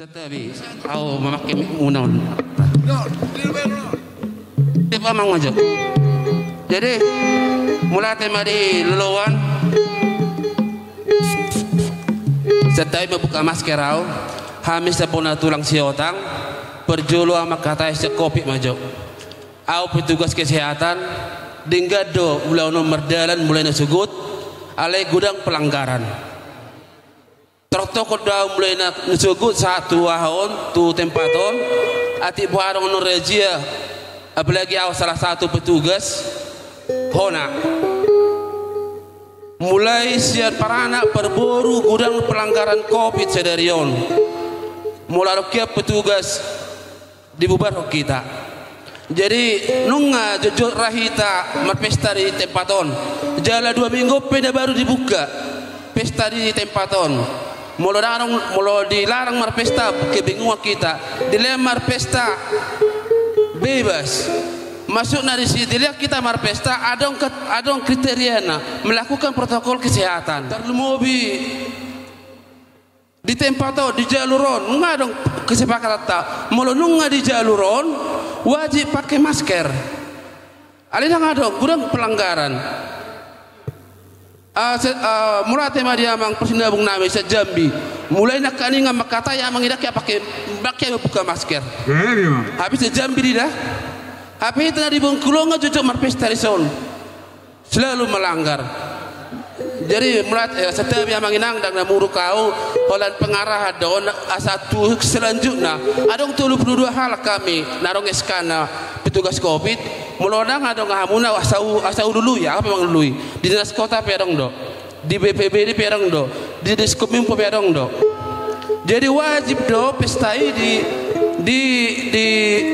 Setabi, aku memakai unon. Tiap amang aja. Jadi mulai tema di lelawan. Setabi membuka masker aku. Hamis sepona tulang siotang. Perjulu sama kata kopi maju. Aku petugas kesehatan. Dinggado mulai nomor dalan mulai nasugut. Alai gudang pelanggaran. Protokol dah mulai nak nasugut 1 tahun tu tempaton ati barang no rejia apalagi awak salah satu petugas hona mulai siar parana perboru gudang pelanggaran covid sedarion mulai rokiap petugas dibubar kita jadi nunga jujur rahita pesta di tempaton jala 2 minggu peda baru dibuka pesta di tempaton Mula dilarang marpesta kebingungan kita dilemar pesta bebas masuk dari sini dilihat kita marpesta ada kriteria melakukan protokol kesehatan termobi di tempat atau di jaluron nggak dong kesepakatan tak mula nunga di jaluron wajib pakai masker alih nggak dong kurang pelanggaran mulai tema dia mang persinabung nami sejambi mulai nak kani ngam kata ya mang idak ya pakai buka masker habis sejambi dah habis itu di Bengkulu nggak cocok marpesta rison selalu melanggar jadi mulai setiap yang manginang dan namuru kau holan pengarah don asatu selanjutnya ada 32 hal kami narong eskana petugas covid mulodang ada ngahamuna asau dulu ya apa memang dulu di dinas kota perong do di BPBD perong do di Diskominfo perong do jadi wajib do pestai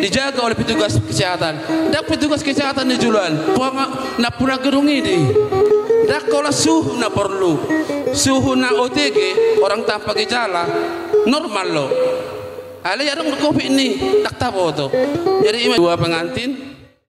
dijaga oleh petugas kesehatan dan petugas kesehatan di Julan na puna gedung ini dak kalau suhu na perlu suhu na OTG orang tanpa gejala normal lo ale ya dong covid ini dak tahu to jadi dua pengantin